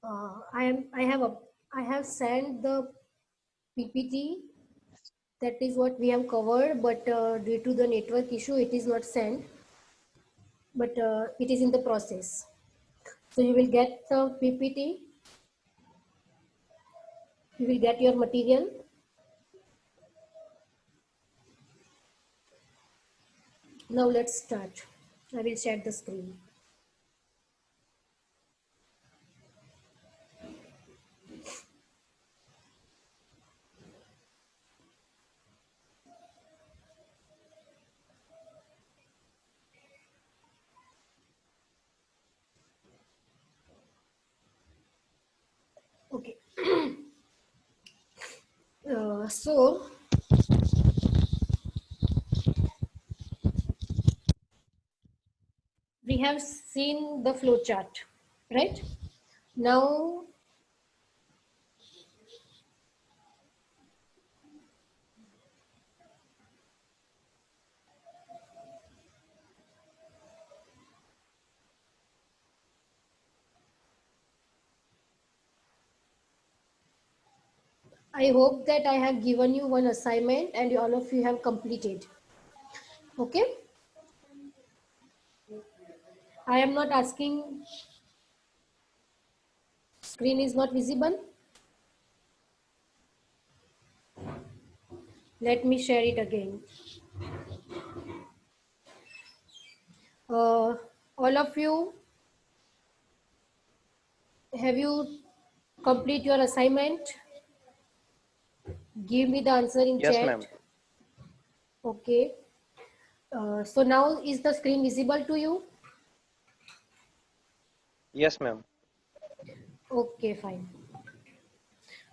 I have sent the PPT. That is what we have covered, but due to the network issue, it is not sent. But it is in the process. So you will get the PPT. You will get your material. Now let's start. I will share the screen. Okay. So we have seen the flow chart, right? Now I hope that I have given you one assignment and all of you have completed. Okay. I am not asking, screen is not visible. Let me share it again. All of you, have you complete your assignment? Give me the answer in Yes, chat. ma'am. Okay. So now is the screen visible to you? Yes, ma'am. Okay, fine.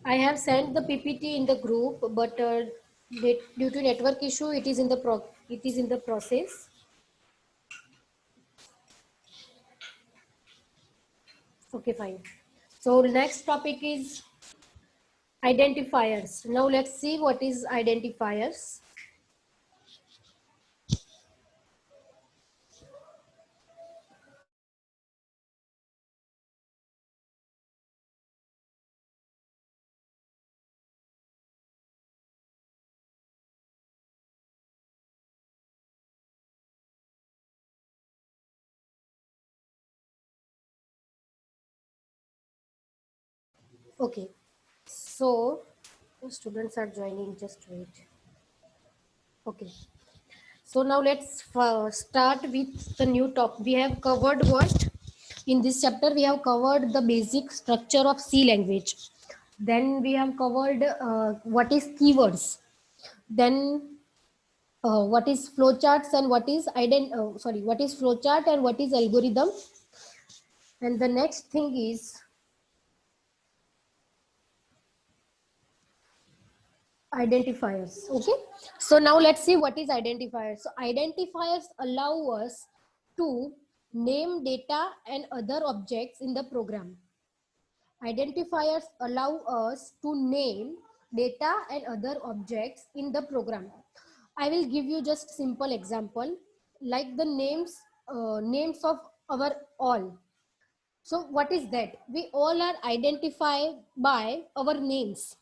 I have sent the PPT in the group, but due to network issue, it is in the process. Okay, fine. So next topic is identifiers. Now let's see what is identifiers. Okay, so students are joining, just wait. Okay, so now let's start with the new topic. We have covered what? In this chapter, we have covered the basic structure of C language. Then we have covered what is keywords. Then what is flowcharts and what is what is flowchart and what is algorithm. And the next thing is identifiers. Okay, so now let's see what is identifiers. So identifiers allow us to name data and other objects in the program. Identifiers allow us to name data and other objects in the program. I will give you just simple example like the names of our all. So what is that? We all are identified by our names,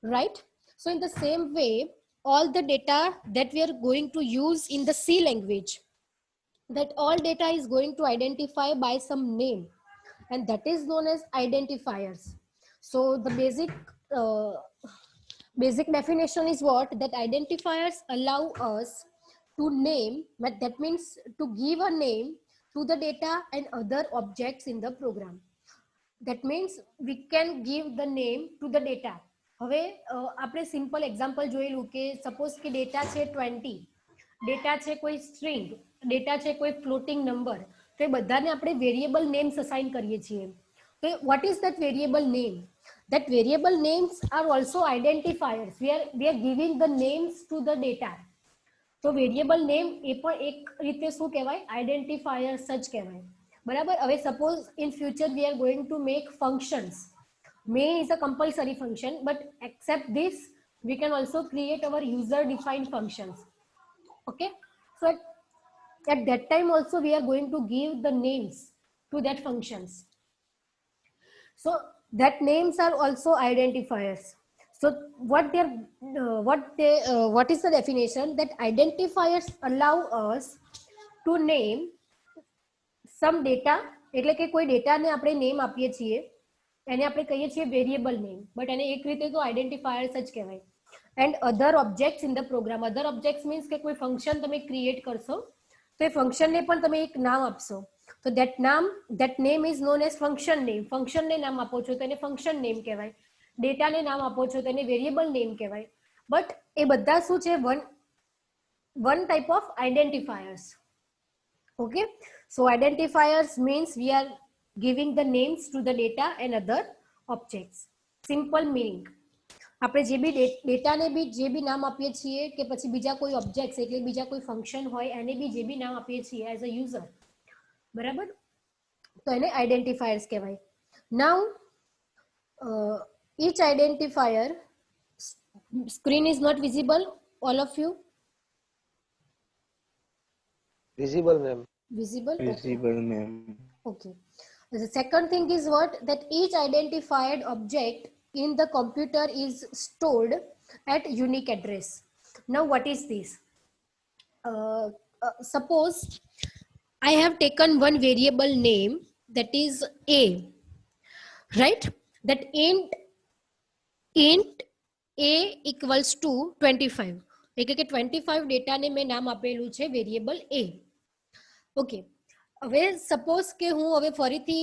right? So in the same way, all the data that we are going to use in the C language, that all data is going to identify by some name, and that is known as identifiers. So the uh, basic definition is what? That identifiers allow us to name, but that means to give a name to the data and other objects in the program. That means we can give the name to the data. હવે આપણે simple example જોયેલું કે suppose કે data છે 20, data છે કોઈ string, data છે કોઈ ફ્લોટિંગ નંબર, તો એ બધાને આપણે વેરિયેબલ નેમ્સ અસાઇન કરીએ છીએ. તો what is that variable name? That variable names are also identifiers. We are giving the names to the data. તો વેરિયેબલ નેમ એ પણ એક રીતે શું કહેવાય? આઈડેન્ટિફાયર જ કહેવાય. બરાબર. હવે suppose in future we are going to make functions. main is a compulsory function, but except this we can also create our user defined functions. Okay, so at that time also we are going to give the names to that functions. So that names are also identifiers. So what is the definition? That identifiers allow us to name some data, એટલે કે કોઈ ડેટાને આપણે name આપીએ છીએ એને આપણે કહીએ છીએ વેરિયેબલ નેમ, બટ એને એક રીતે તો આઈડેન્ટિફાયર્સ જ કહેવાય. And other objects in the program. Other objects means કે કોઈ ફંક્શન તમે ક્રિએટ કરશો તો એ ફંક્શનને પણ તમે એક નામ આપશો, તો that name is known as function name. ફંક્શનને નામ આપો છો તો એને ફંક્શન નેમ કહેવાય, ડેટાને નામ આપો છો તો એને વેરિયેબલ નેમ કહેવાય. બટ એ બધા શું છે? one type of identifiers. Okay, so identifiers means we are giving the names to the data and other objects. Simple meaning. આપણે જે બી ડેટાને બી જે બી નામ આપીએ છીએ કે પછી બીજા કોઈ ઓબ્જેક્ટ્સ એટલે બીજા કોઈ ફંક્શન હોય એને બી જે બી નામ આપીએ છીએ એઝ અ યુઝર, બરાબર, તો એને આઈડેન્ટિફાયર્સ કહેવાય. નાઉ each identifier, screen is not visible, all of you? Visible, ma'am. Visible? Visible, ma'am. Okay. The second thing is what? That each identified object in the computer is stored at unique address. Now what is this? Suppose I have taken one variable name, that is a, right? That int a equals to 25. એટલે કે 25 ડેટાને મેં નામ આપેલું છે variable a. Okay, હવે suppose કે હું હવે ફરીથી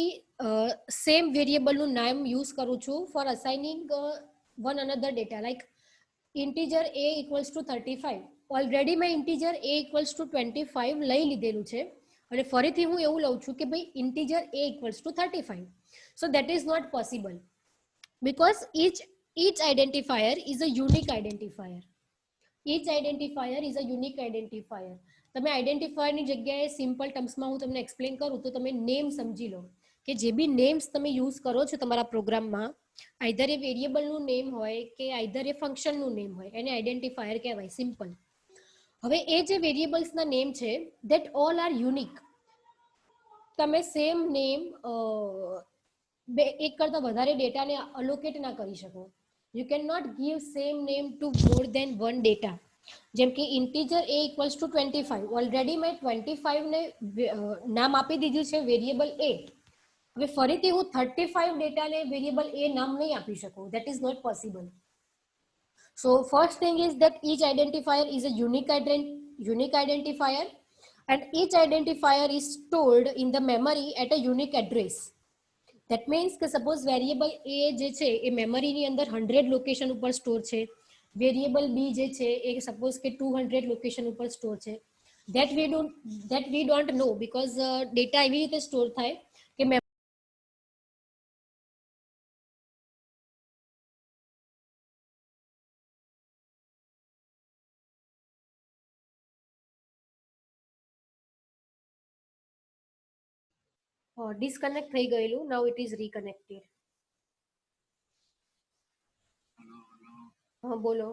સેમ વેરિયેબલનું નામ યુઝ કરું છું for assigning one another data, like integer a equals to 35. Already મેં ઇન્ટીજર a ઇક્વલ્સ ટુ 25 લઈ લીધેલું છે અને ફરીથી હું એવું લઉં છું કે ભાઈ integer a equals to 35. So that is not possible because each identifier is a unique identifier. Each identifier is a unique identifier. તમે આઈડેન્ટિફાયરની જગ્યાએ સિમ્પલ ટર્મ્સમાં હું તમને એક્સપ્લેન કરું તો તમે નેમ સમજી લો કે જે બી નેમ્સ તમે યુઝ કરો છો તમારા પ્રોગ્રામમાં, આઈધર એ વેરિયેબલનું નેમ હોય કે આઈધર એ ફંક્શનનું નેમ હોય, એને આઈડેન્ટિફાયર કહેવાય, સિમ્પલ. હવે એ જે વેરિયેબલ્સના નેમ છે ધેટ ઓલ આર યુનિક. તમે સેમ નેમ એક કરતા વધારે ડેટાને અલોકેટ ના કરી શકો. You cannot give same name to more than one data. જેમ કે integer a equals to 25, already મેં 25 ને નામ આપી દીધું છે વેરિયેબલ a. હવે ફરીથી હું 35 ડેટાને વેરિયેબલ a નામ નહીં આપી શકું. That is not possible. So first thing is that each identifier is a unique identifier and each identifier is stored in the memory at a unique address. That means કે suppose variable a જે છે એ મેમરીની અંદર 100 location ઉપર store છે, variable b જે છે એ suppose કે 200 લોકેશન ઉપર સ્ટોર છે. that we don't know because data એવી રીતે સ્ટોર થાય કે ડિસ્કનેક્ટ થઈ ગયેલું. now it is reconnected. હા બોલો.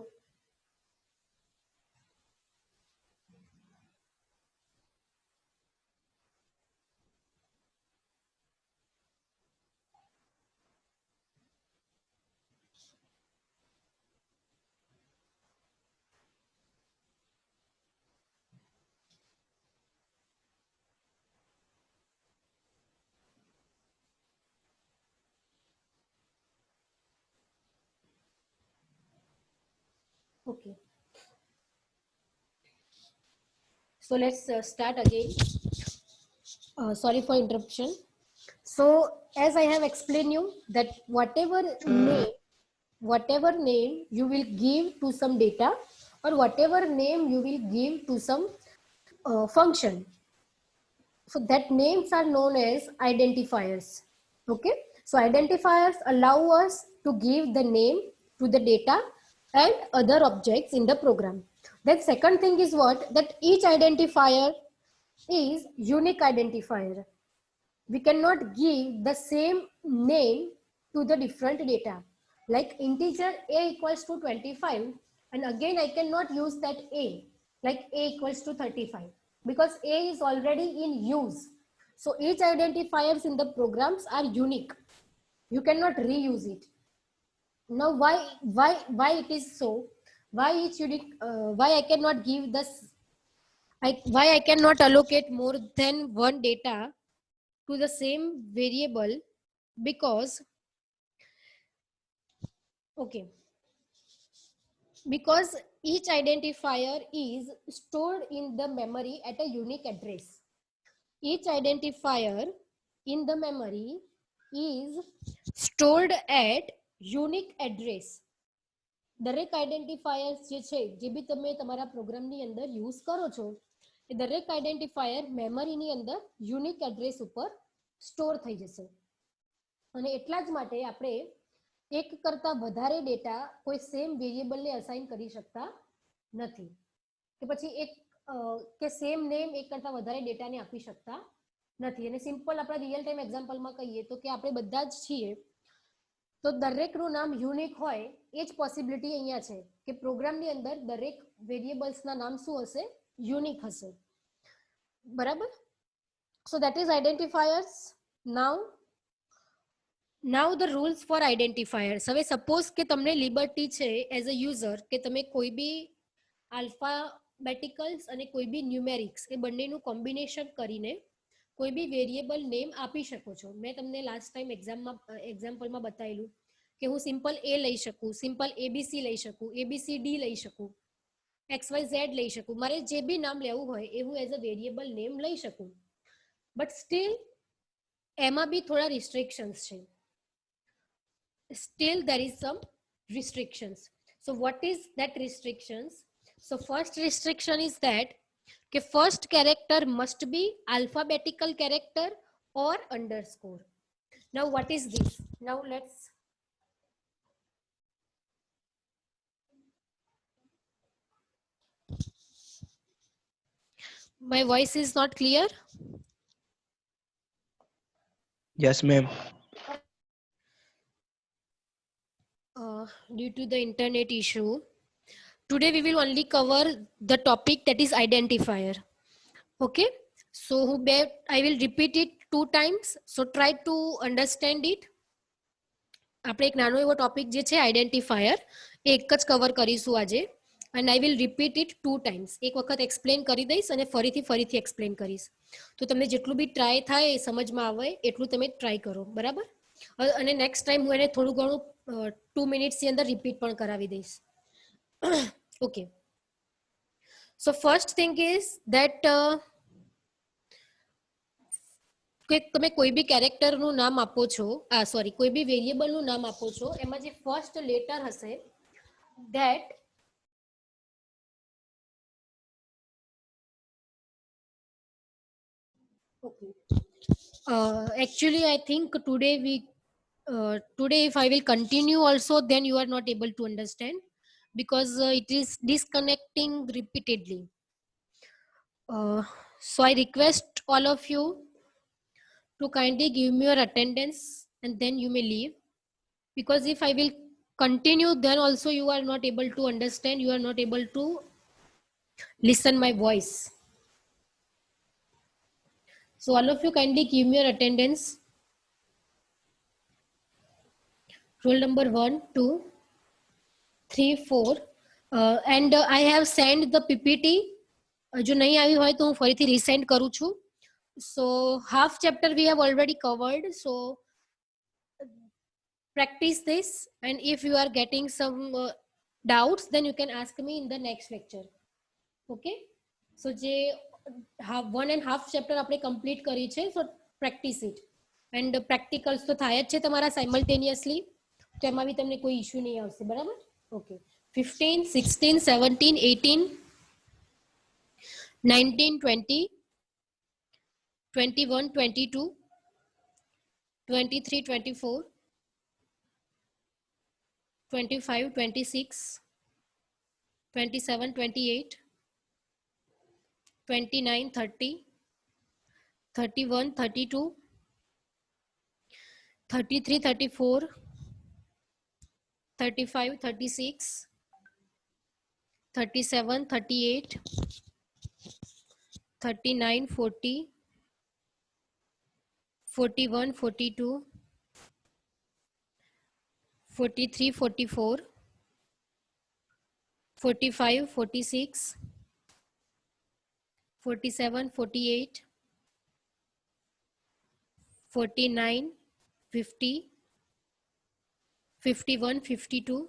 Okay. So let's start again. Sorry for interruption. So as I have explained you that whatever name you will give to some data or whatever name you will give to some function, so that names are known as identifiers. Okay, so identifiers allow us to give the name to the data and other objects in the program. Then second thing is what? That each identifier is unique identifier. We cannot give the same name to the different data. Like integer a equals to 25, and again I cannot use that a, like a equals to 35, because a is already in use. So each identifiers in the programs are unique. You cannot reuse it. Now, why it is so? Why each unique? Why I cannot give this? Why I cannot allocate more than one data to the same variable? Because okay, because each identifier is stored in the memory at a unique address. Each identifier in the memory is stored at unique address. દરેક આઈડેન્ટિફાયર્સ જે છે, જે બી તમે તમારા પ્રોગ્રામની અંદર use કરો છો, એ દરેક આઈડેન્ટિફાયર મેમરીની અંદર યુનિક એડ્રેસ ઉપર સ્ટોર થઈ જશે. અને એટલા જ માટે આપણે એક કરતા વધારે ડેટા કોઈ સેમ વેરિયેબલને અસાઇન કરી શકતા નથી, કે પછી એક કે સેમ નેમ એક કરતા વધારે ડેટાને આપી શકતા નથી. અને સિમ્પલ આપણા રિયલ ટાઈમ એક્ઝામ્પલમાં કહીએ તો કે આપણે બધા જ છીએ, તો દરેકનું નામ યુનિક હોય એ જ પોસિબિલિટી અહીંયા છે કે પ્રોગ્રામની અંદર દરેક વેરિયેબલ્સના નામ શું હશે? યુનિક હશે. બરાબર? So that is identifiers. Now the rules for identifiers. હવે સપોઝ કે તમને લિબર્ટી છે એઝ અ યુઝર કે તમે કોઈ બી આલ્ફાબેટિકલ્સ અને કોઈ બી ન્યુમેરિક્સ એ બંનેનું કોમ્બિનેશન કરીને કોઈ બી વેરિયેબલ નેમ આપી શકો છો. મેં તમને લાસ્ટ ટાઈમ એક્ઝામ્પલમાં બતાવેલું કે હું સિમ્પલ એ લઈ શકું, સિમ્પલ એબીસી લઈ શકું, એબીસીડી લઈ શકું, XYZ લઈ શકું. મારે જે બી નામ લેવું હોય એ હું એઝ અ વેરિયેબલ નેમ લઈ શકું. બટ સ્ટીલ એમાં બી થોડા રિસ્ટ્રિક્શન્સ છે. Still there is some restrictions. So what is that restrictions? So first restriction is that the first character must be alphabetical character or underscore. Now what is this? Now let's my voice is not clear. Yes, ma'am. Due to the internet issue, today we will only cover the topic that is identifier. Okay, so I will repeat it 2 times, so try to understand it. આપણે એક નાનો એવો topic જે છે identifier એ એક જ cover કરીશું આજે, and I will repeat it 2 times. એક વખત એક્સપ્લેન કરી દઈશ અને ફરીથી એક્સપ્લેન કરીશ. તો તમને જેટલું બી ટ્રાય થાય એ સમજમાં આવે એટલું તમે ટ્રાય કરો. બરાબર? અને નેક્સ્ટ ટાઈમ હું એને થોડું ઘણું 2 મિનિટ્સની અંદર રિપીટ પણ કરાવી દઈશ. Okay, so first thing is that કે તમે કોઈ બી કેરેક્ટરનું નામ આપો છો, સોરી કોઈ બી વેરિયેબલનું નામ આપો છો, એમાં જે ફર્સ્ટ લેટર હશે that okay. Actually I think today if I will continue also, then you are not able to understand because it is disconnecting repeatedly. So I request all of you to kindly give me your attendance and then you may leave, because if I will continue then also you are not able to understand, you are not able to listen my voice. So all of you kindly give me your attendance. Roll number 1, 2, 3, 4 and I have sent the PPT. જો નહીં આવી હોય તો હું ફરીથી resend કરું છું. So half chapter we have already covered, so practice this, and if you are getting some doubts then you can ask me in the next lecture. Okay, so જે 1.5 chapter આપણે complete કરી છે, so practice it, and practicals તો થાય જ છે તમારા simultaneously, તો એમાં બી તમને કોઈ issue નહીં આવશે. બરાબર? Okay, 15, 16, 17, 18, 19, 20, 21, 22, 23, 24, 25, 26, 27, 28, 29, 30, 31, 32, 33, 34, 35, 36, 37, 38, 39, 40, 41, 42, 43, 44, 45, 46, 47, 48, 49, 50, 51, 52,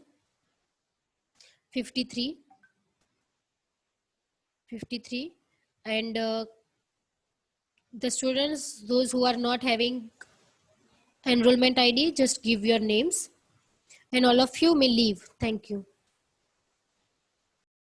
53, 53, and the students, those who are not having enrollment ID, just give your names, and all of you may leave. Thank you.